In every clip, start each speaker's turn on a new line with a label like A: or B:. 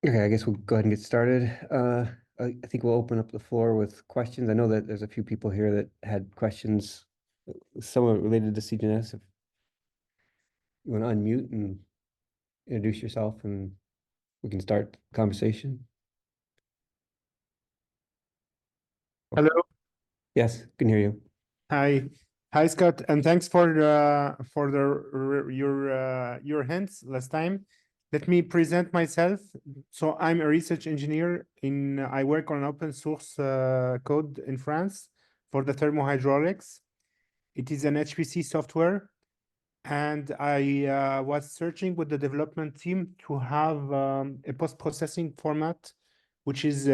A: Okay, I guess we'll go ahead and get started. I think we'll open up the floor with questions. I know that there's a few people here that had questions, somewhat related to CGNS. If you want to unmute and introduce yourself, and we can start the conversation.
B: Hello.
A: Yes, can hear you.
B: Hi, Scott, and thanks for your hints last time. Let me present myself. So I'm a research engineer I work on open source code in France for the thermohydraulics. It is an HPC software, and I was searching with the development team to have a post-processing format, which is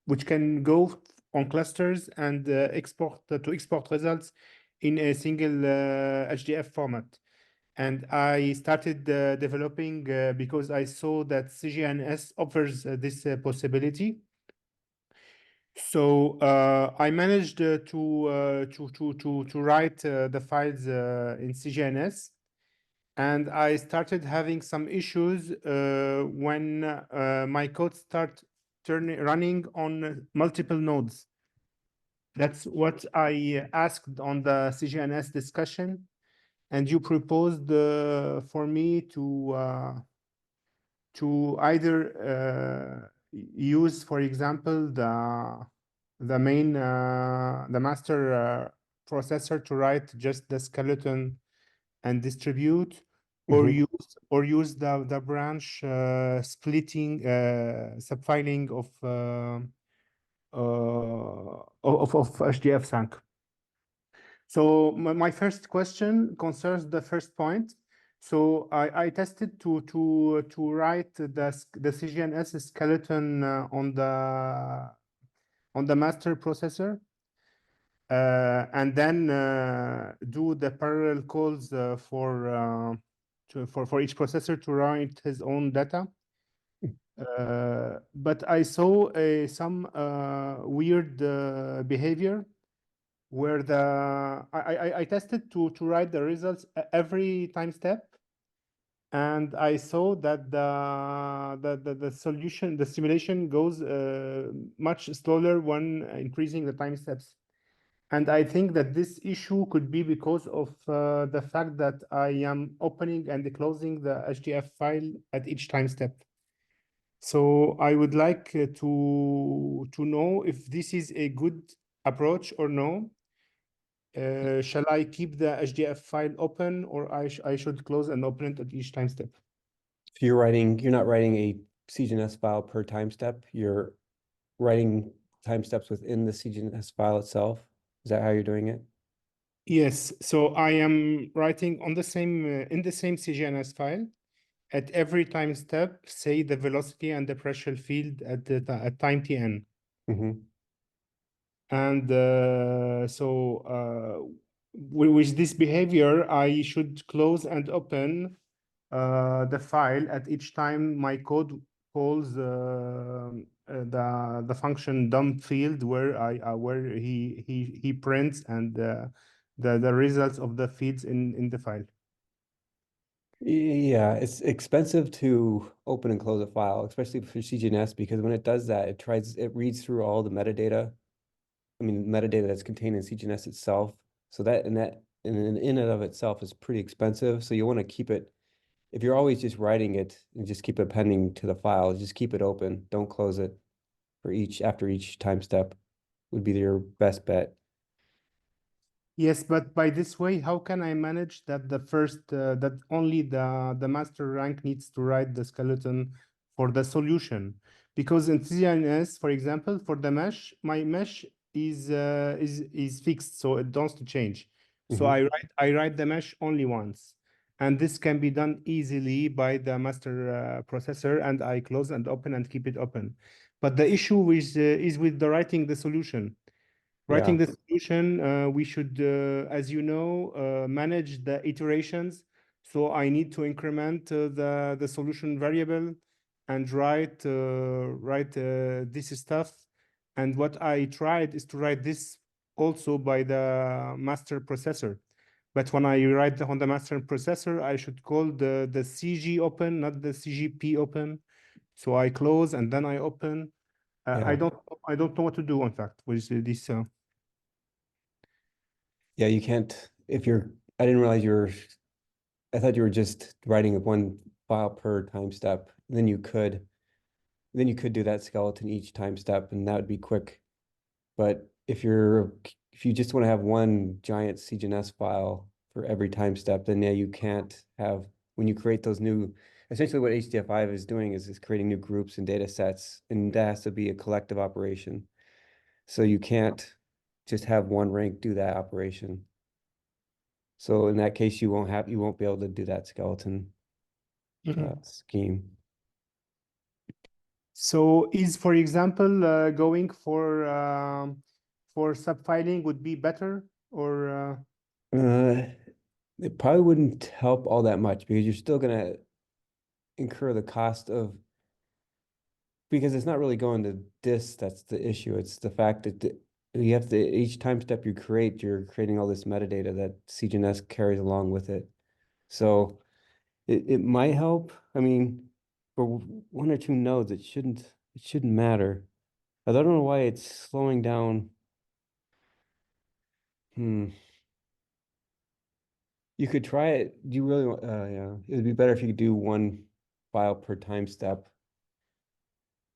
B: which can go on clusters and export results in a single HDF format. And I started developing because I saw that CGNS offers this possibility. So I managed to write the files in CGNS, and I started having some issues when my code running on multiple nodes. That's what I asked on the CGNS discussion, and you proposed for me to either use, for example, the master processor to write just the skeleton and distribute, or use the branch splitting subfiling of HDF sync. So my first question concerns the first point. So I tested to write the CGNS skeleton on the master processor, and then do the parallel calls for each processor to write his own data. But I saw some weird behavior where I tested to write the results every time step, and I saw that the solution, the simulation goes much slower when increasing the time steps. And I think that this issue could be because of the fact that I am opening and closing the HDF file at each time step. So I would like to know if this is a good approach or no. Shall I keep the HDF file open, or I should close and open it at each time step?
A: So you're not writing a CGNS file per time step. You're writing time steps within the CGNS file itself. Is that how you're doing it?
B: Yes. So I am writing on the same in the same CGNS file. At every time step, say the velocity and the pressure field at time tn. And with this behavior, I should close and open the file at each time my code calls the function dump field, where he prints and the results of the fields in the file.
A: Yeah, it's expensive to open and close a file, especially for CGNS, because when it does that, it reads through all the metadata. I mean, metadata that's contained in CGNS itself. So that in and of itself is pretty expensive. So you want to keep it, if you're always just writing it and just keep it appending to the file, just keep it open. Don't close it after each time step would be your best bet.
B: Yes, but by this way, how can I manage that that only the master rank needs to write the skeleton for the solution? Because in CGNS, for example, for the mesh, my mesh is fixed, so it doesn't change. So I write the mesh only once, and this can be done easily by the master processor, and I close and open and keep it open. But the issue is with the writing the solution. Writing the solution, we should, as you know, manage the iterations. So I need to increment the solution variable and write this stuff. And what I tried is to write this also by the master processor. But when I write on the master processor, I should call the CG open, not the CGP open, So I close and then I open.
A: Yeah.
B: I don't know what to do, in fact, with this.
A: Yeah, you can't, if you're, I didn't realize I thought you were just writing one file per time step. Then you could do that skeleton each time step and that would be quick. But if you just want to have one giant CGNS file for every time step, then yeah, you can't have, when you create those new, essentially what HDF5 is doing is creating new groups and data sets, and that has to be a collective operation. So you can't just have one rank do that operation. So in that case, you won't be able to do that skeleton scheme.
B: So is, for example, going for subfiling would be better, or
A: Uh, it probably wouldn't help all that much because you're still gonna incur the cost of, because it's not really going to disk that's the issue. It's the fact that you have to, each time step you create, you're creating all this metadata that CGNS carries along with it. So it might help. I mean, for one or two nodes, it shouldn't matter. I don't know why it's slowing down. Hmm. You could try it. Do you really want, yeah, it'd be better if you could do one file per time step.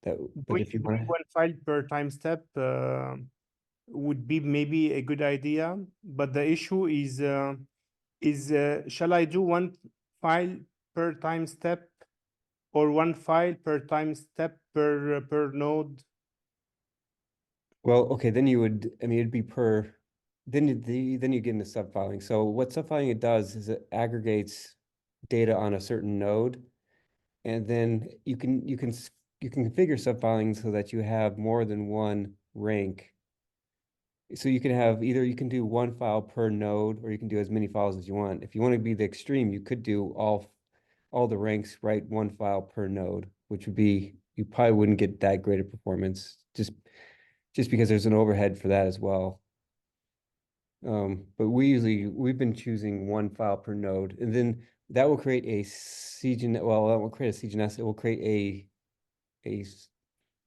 A: But if you
B: doing
A: want to,
B: one file per time step would be maybe a good idea. But the issue is shall I do one file per time step or one file per time step per node?
A: well, okay, then you would, I mean, it'd be per, then you get into subfiling. So what subfiling it does is it aggregates data on a certain node, and then you can configure subfiling so that you have more than one rank. So you can have either you can do one file per node, or you can do as many files as you want. If you want to be the extreme, you could do all the ranks, write one file per node, which would be, you probably wouldn't get that great of performance just because there's an overhead for that as well. But we've been choosing one file per node, and then that will create a CGN, well, that will create a CGNS, it will create a,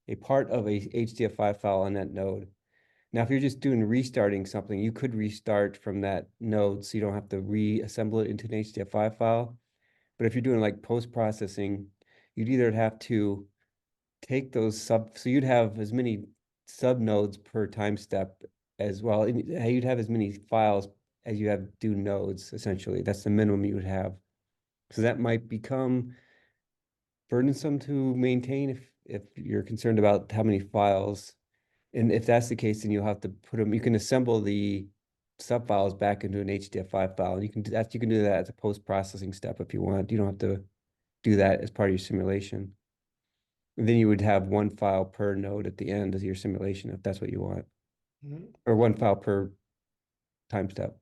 A: a part of a HDF5 file on that node. Now, if you're just doing restarting something, you could restart from that node, so you don't have to reassemble it into an HDF5 file. But if you're doing like post-processing, you'd either have to take so you'd have as many sub nodes per time step as well. And you'd have as many files as you have do nodes, essentially. That's the minimum you would have. So that might become burdensome to maintain if you're concerned about how many files. And if that's the case, then you'll have to put them, you can assemble the sub files back into an HDF5 file. And you can do that as a post-processing step if you want. You don't have to do that as part of your simulation. And then you would have one file per node at the end of your simulation if that's what you want,
B: Mhm.
A: or one file per time step.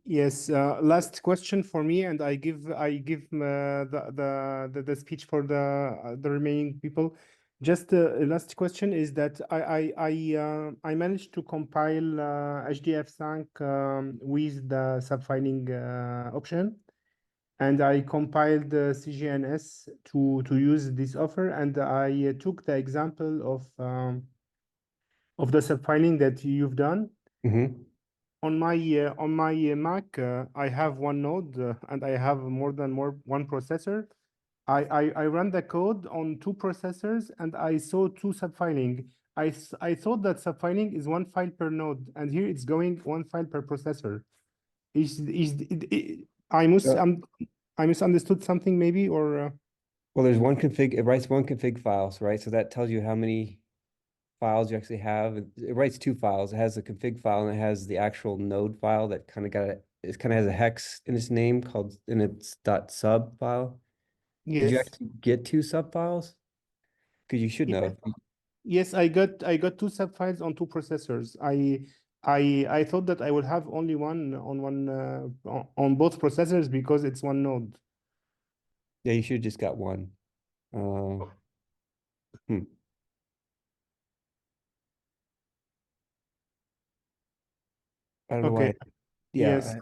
B: Yes, last question for me, and I give the speech for the remaining people. Just last question is that I managed to compile HDF sync with the subfiling option, and I compiled the CGNS to use this offer, and I took the example of the subfiling that you've done.
A: Mm-hmm.
B: On my Mac, I have one node and I have more one processor. I run the code on two processors and I saw two subfiling. I thought that subfiling is one file per node, and here it's going one file per processor. I misunderstood something maybe, or
A: Well, there's one config, it writes one config file, so, right? So that tells you how many files you actually have. It writes two files. It has the config file and it has the actual node file that it kind of has a hex in its name called, in its .sub file. Did you
B: yes.
A: actually get two sub files? Because you should know.
B: Yes, I got two subfiles on two processors. I thought that I would have only one on on both processors because it's one node.
A: Yeah, you should have just got one. Uh, hmm. I don't know
B: Okay.
A: why. Yeah,
B: Yes.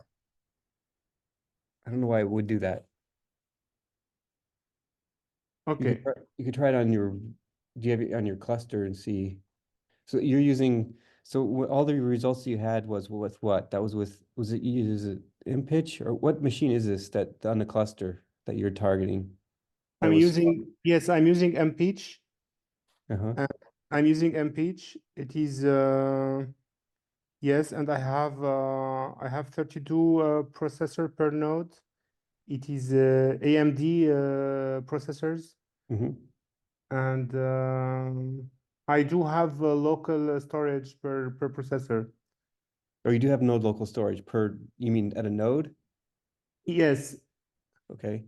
A: I don't know why it would do that.
B: Okay.
A: You could try it on your, do you have it on your cluster and see? So you're using, so all the results you had was with what? That was with, was it, is it InPitch or what machine is this that on the cluster that you're targeting? That
B: I'm
A: was,
B: using, yes, I'm using MPeach.
A: uh-huh.
B: Uh, I'm using MPeach. It is, yes, and I have 32 processor per node. It is AMD processors,
A: Mm-hmm.
B: and I do have local storage per processor.
A: Or you do have node local storage per, you mean at a node?
B: Yes.
A: Okay.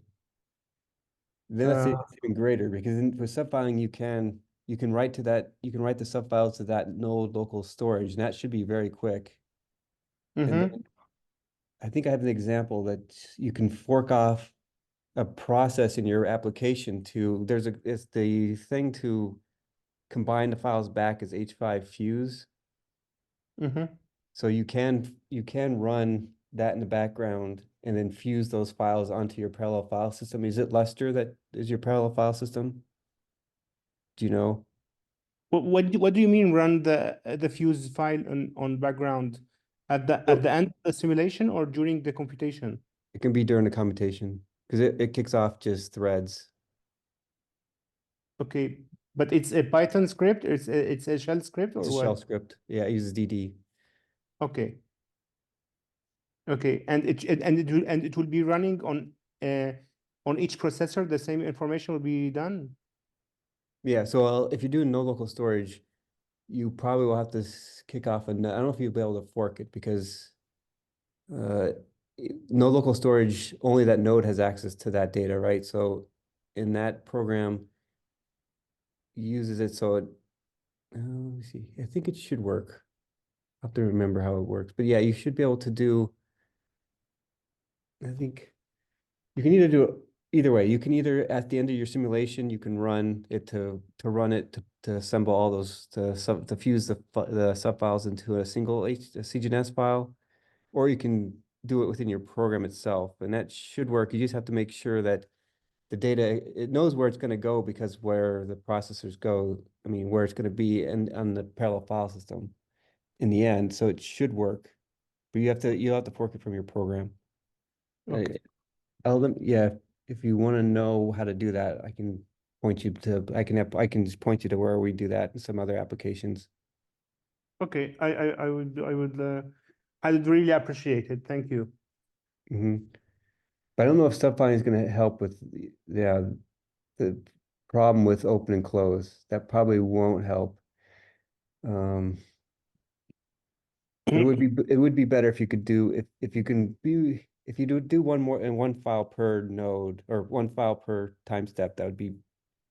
A: Then
B: Uh,
A: that's even greater because for subfiling you can write to that, you can write the subfiles to that node local storage, and that should be very quick. And
B: mhm,
A: then I think I have an example that you can fork off a process in your application to, it's the thing to combine the files back as H5 fuse.
B: mhm.
A: So you can run that in the background and then fuse those files onto your parallel file system. Is it Lustre that is your parallel file system? Do you know?
B: What do you mean run the fuse file on background at
A: So
B: the end of the simulation or during the computation?
A: it can be during the commutation because it kicks off just threads.
B: Okay, but it's a Python script. It's a shell script
A: It's
B: or
A: a
B: what?
A: shell script. Yeah, it uses DD.
B: Okay, okay, and it will be running on each processor. The same information will be done.
A: Yeah, so if you're doing no local storage, you probably will have to kick off I don't know if you'll be able to fork it because uh, no local storage, only that node has access to that data, right? So in that program uses it so it, let me see. I think it should work. I have to remember how it works. But yeah, you should be able to do, I think you can either do it either way. You can either at the end of your simulation, you can run it to run it to assemble all those to fuse the subfiles into a single a CGNS file, or you can do it within your program itself, and that should work. You just have to make sure that the data it knows where it's going to go because where the processors go, I mean where it's going to be and on the parallel file system in the end. So it should work, but you'll have to fork it from your program. Uh,
B: Okay,
A: yeah, if you want to know how to do that, I can just point you to where we do that in some other applications.
B: okay. I would really appreciate it. Thank you.
A: Hmm. But I don't know if subfiling is going to help with yeah, the problem with open and close. That probably won't help. Um, but it would be better if you could do if you can be if you do one more and one file per node or one file per time step, that would be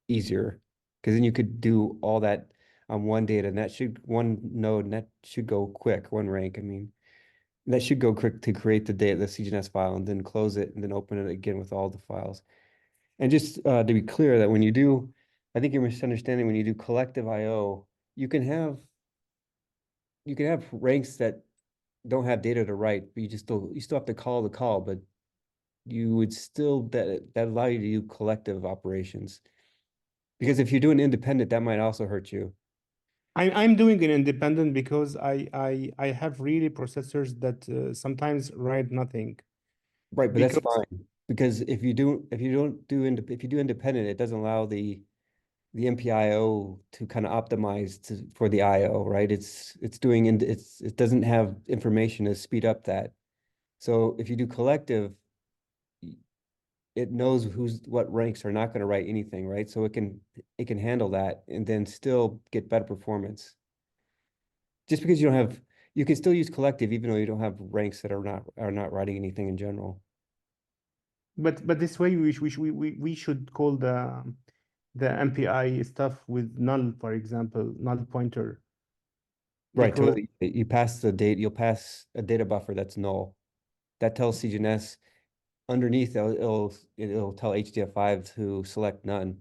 A: easier because then you could do all that on one data and that should one node and that should go quick, one rank. I mean, that should go quick to create the data, the CGNS file, and then close it and then open it again with all the files. And just to be clear that when you do, I think you're misunderstanding when you do collective IO, you can have ranks that don't have data to write, but you still have to call the call, but you would still that allow you to do collective operations. Because if you're doing independent, that might also hurt you.
B: I'm doing it independent because I have really processors that sometimes write nothing
A: Right, but that's
B: because
A: fine. Because if you don't do if you do independent, it doesn't allow the MPIO to kind of optimize for the IO, right? It doesn't have information to speed up that. So if you do collective, it knows what ranks are not going to write anything, right? So it can handle that and then still get better performance. Just because you don't have, you can still use collective even though you don't have ranks that are not writing anything in general.
B: but this way we should call the MPI stuff with null, for example, null pointer,
A: Right,
B: because
A: totally. You pass the date, you'll pass a data buffer that's null. That tells CGNS underneath it'll tell HDF5 to select none.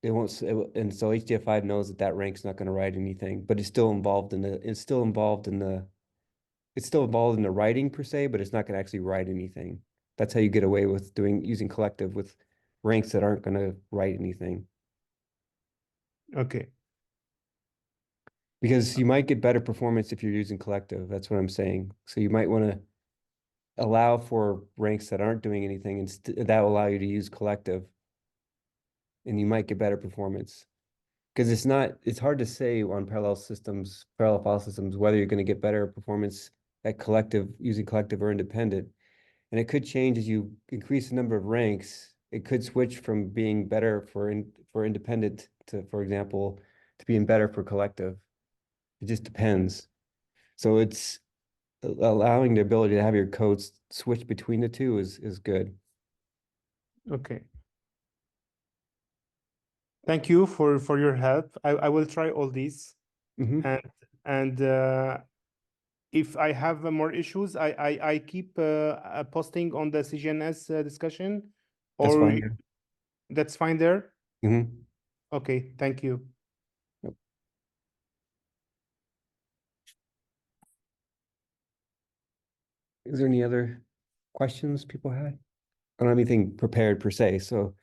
A: It won't, and so HDF5 knows that that rank's not going to write anything, but it's still involved in the writing per se, but it's not going to actually write anything. That's how you get away with using collective with ranks that aren't going to write anything.
B: Okay.
A: Because you might get better performance if you're using collective. That's what I'm saying. So you might want to allow for ranks that aren't doing anything, and that will allow you to use collective. And you might get better performance. Because it's hard to say on parallel file systems, whether you're going to get better performance at using collective or independent. And it could change as you increase the number of ranks. It could switch from being better for independent to, for example, to being better for collective. It just depends. So it's allowing the ability to have your codes switch between the two is good.
B: Okay. Thank you for your help. I will try all these,
A: Mhm.
B: and if I have more issues, I keep posting on the CGNS discussion,
A: That's
B: or
A: fine.
B: that's fine there.
A: Mhm.
B: Okay, thank you.
A: Yep. Is there any other questions people had? I don't have anything prepared per se, so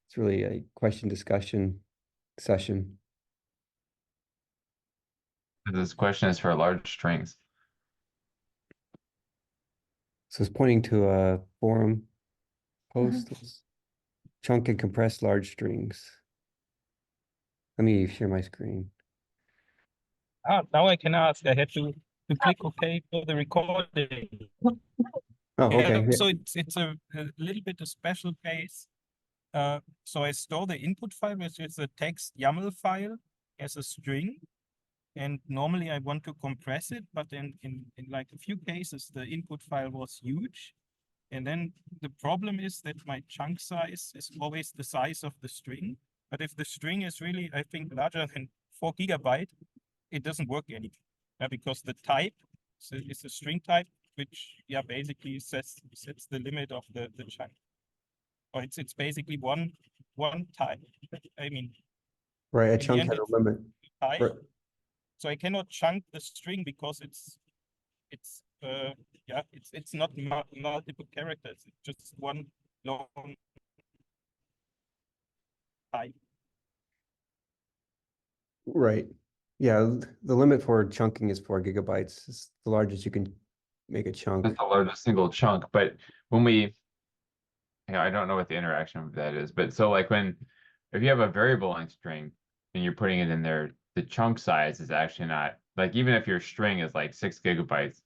A: it's really a question discussion session.
C: This question is for large strings.
A: So it's pointing to a forum post. Let's chunk and compress large strings. Let me share my screen.
D: Now I can ask. I had to click OK for the recording.
A: Oh, okay.
D: So it's a little bit a special case. So I store the input file, which is a text YAML file, as a string. And normally I want to compress it, but in like a few cases, the input file was huge. And then the problem is that my chunk size is always the size of the string. But if the string is really, I think, larger than 4 GB, it doesn't work anymore. Because the type is a string type, which basically sets the limit of the chunk. Or it's basically one type. I mean,
A: Right, a
D: in the
A: chunk
D: end,
A: has a
D: it's
A: limit.
D: type.
A: Right.
D: So I cannot chunk the string because it's not multiple characters. It's just one long type.
A: Right. Yeah, the limit for chunking is 4 GB. It's the largest you can make a chunk.
C: That's the largest single chunk. But when I don't know what the interaction of that is, but so like if you have a variable length string and you're putting it in there, the chunk size is actually not like, even if your string is like 6 GB,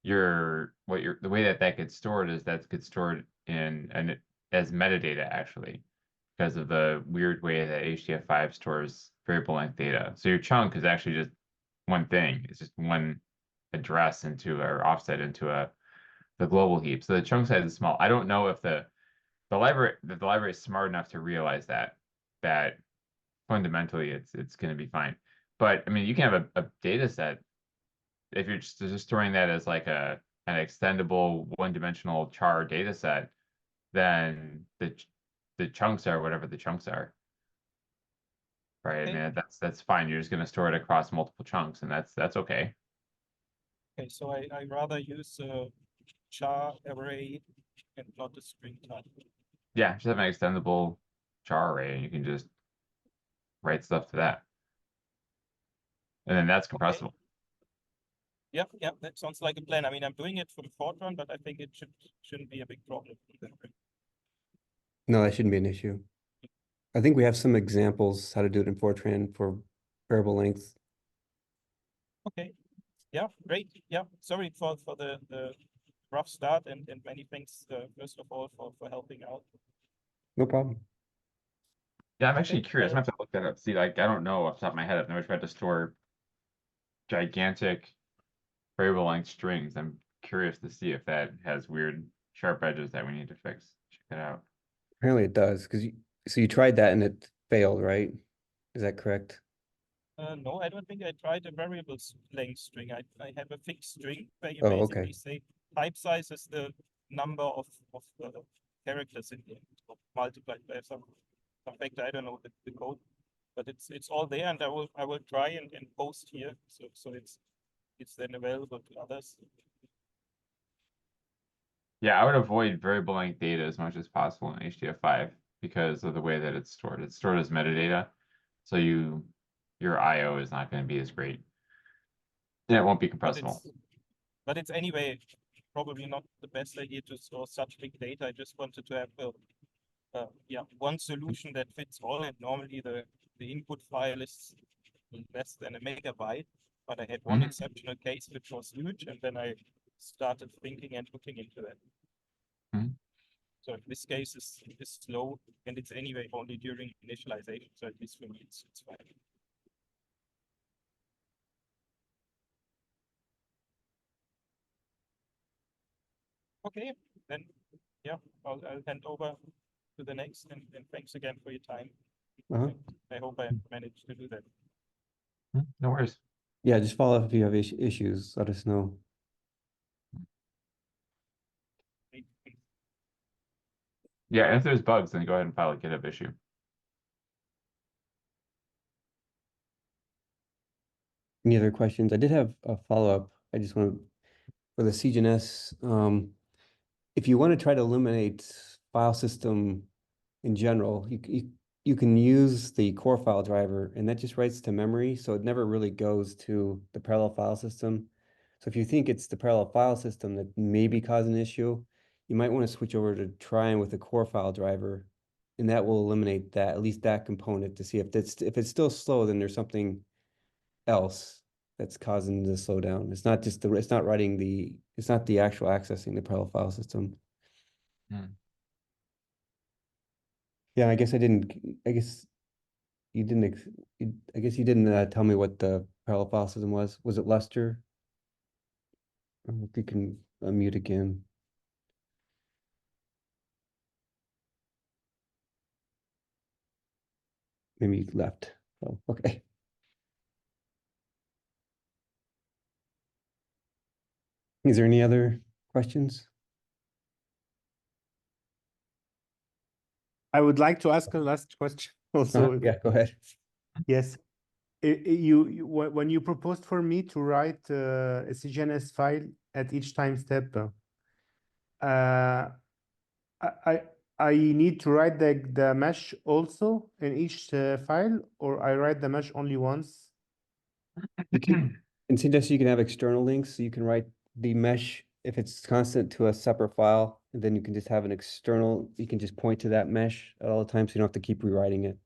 C: the way that gets stored is that gets stored as metadata actually, because of the weird way that HDF5 stores variable length data. So your chunk is actually just one thing. It's just one address or offset into the global heap. So the chunk size is small. I don't know if the library is smart enough to realize that fundamentally it's going to be fine. But I mean, you can have a data set if you're just storing that as like an extendable one-dimensional char data set, then the chunks are whatever the chunks are. Right.
D: Okay.
C: I mean, that's fine. You're just going to store it across multiple chunks, and that's okay.
D: Okay, so I rather use a char array and not a string type.
C: Yeah, just have an extendable char array, and you can just write stuff to that, and then that's compressible.
D: Yeah, that sounds like a plan. I mean, I'm doing it for the Fortran, but I think it shouldn't be a big problem.
A: No, that shouldn't be an issue. I think we have some examples how to do it in Fortran for variable length.
D: Okay. Yeah, great. Yeah, sorry for the rough start and many thanks, first of all, for helping out.
A: No problem.
C: Yeah, I'm actually
D: Okay,
C: curious. I'm gonna have to look that up. See, like, I don't know off the top of my head. I've never tried to store gigantic variable length strings. I'm curious to see if that has weird sharp edges that we need to fix. Check it out.
A: Apparently it does, because you tried that and it failed, right? Is that correct?
D: No, I don't think I tried a variable length string. I have a fixed string where you
A: Oh,
D: basically
A: okay.
D: say type size is the number of characters in there, multiplied by some factor. I don't know the code, but it's all there, and I will try and post here, so it's then available to others.
C: Yeah, I would avoid variable length data as much as possible in HDF5. because of the way that it's stored. It's stored as metadata, so your I/O is not going to be as great, and it won't be
D: But
C: compressible.
D: it's anyway probably not the best idea to store such big data. I just wanted to have one solution that fits all, and normally the input file is less than a megabyte. But I had one
C: Mhm.
D: exceptional case which was huge, and then I started thinking and looking into that.
C: Mhm.
D: So in this case is slow, and it's anyway only during initialization. So at least for me it's fine. Okay, then yeah, I'll hand over to the next, and thanks again for your time.
A: Uh-huh.
D: I hope I managed to do that.
C: No worries.
A: Yeah, just follow up if you have issues, let us know.
C: Yeah, if there's bugs, then go ahead and file a GitHub issue.
A: Any other questions? I did have a follow-up. I just want to, for the CGNS, if you want to try to eliminate file system in general, you can use the core file driver, and that just writes to memory, so it never really goes to the parallel file system. So if you think it's the parallel file system that may be causing an issue, you might want to switch over to trying with the core file driver, and that will eliminate that, at least that component, to see if it's still slow, then there's something else that's causing the slowdown. It's not just it's not the actual accessing the parallel file system.
C: Hmm.
A: Yeah, I guess you didn't, I guess you didn't tell me what the parallel file system was. Was it Luster? I don't know if you can unmute again. Maybe you left. Oh, okay. Is there any other questions?
B: I would like to ask a last question also.
A: Yeah, go ahead.
B: Yes. When you proposed for me to write a CGNS file at each time step, I I need to write the mesh also in each file, or I write the mesh only once?
A: In CGNS, you can have external links, so you can write the mesh if it's constant to a separate file, and then you can just have an external, you can just point to that mesh at all the times, so you don't have to keep rewriting it.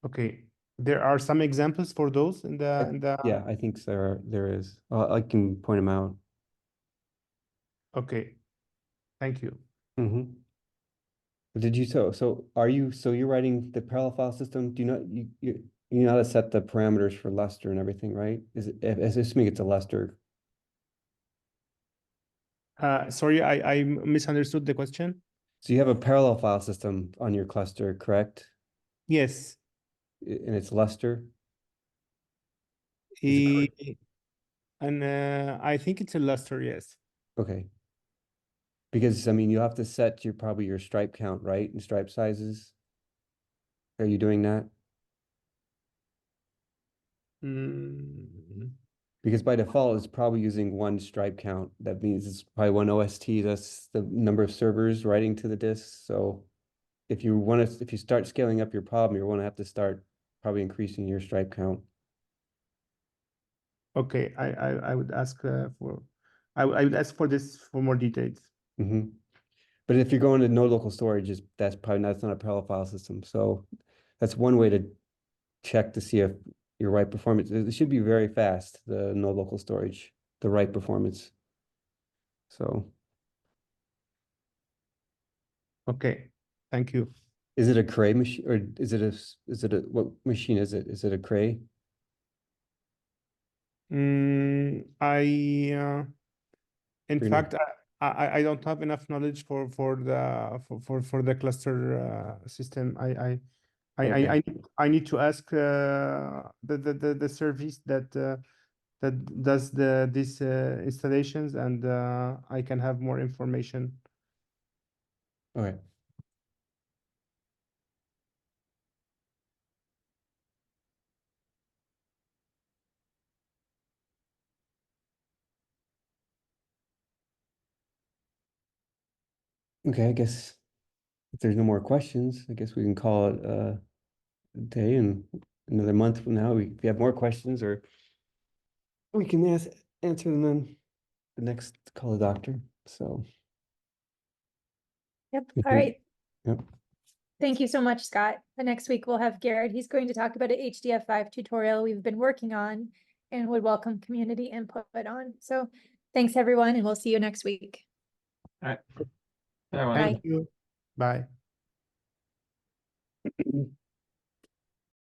B: Okay. There are some examples for those in the
A: Yeah, I think there is. I can point them out.
B: Okay. Thank you.
A: Mm-hmm. Did you so you're writing the parallel file system? Do you know you know how to set the parameters for Lustre and everything, right? Is it assuming it's a Lustre?
B: Sorry, I misunderstood the question.
A: So you have a parallel file system on your cluster, correct?
B: Yes.
A: And it's Lustre? Is it correct?
B: And I think it's a luster, yes.
A: Okay. Because I mean you have to set probably your stripe count, right? And stripe sizes. Are you doing that?
B: Mm,
A: Because by default, it's probably using one stripe count. That means it's probably one OST. That's the number of servers writing to the disk. So if you start scaling up your problem, you're going to have to start probably increasing your stripe count.
B: okay, I would ask for I would ask for this for more details.
A: Mm-hmm. But if you're going to no local storage, that's not a parallel file system. So that's one way to check to see if your write performance. It should be very fast, the no local storage, the write performance. So
B: Okay, thank you.
A: is it a Cray machine or what machine is it? Is it a Cray?
B: In
A: You're
B: fact, I don't have enough knowledge for the cluster system.
A: Okay.
B: I need to ask the service that does these installations, and I can have more information.
A: Okay. Okay, I guess if there's no more questions, I guess we can call it a day, and another month from now, if you have more questions, or we can answer them in the next call the doctor, so.
E: Yep.
A: if
E: All
A: we-
E: right.
A: Yep.
E: Thank you so much, Scott. Next week we'll have Garrett. He's going to talk about an HDF5 tutorial we've been working on and would welcome community input on. So thanks everyone, and we'll see you next week.
C: All right. Everyone.
E: Bye.
B: Thank you. Bye.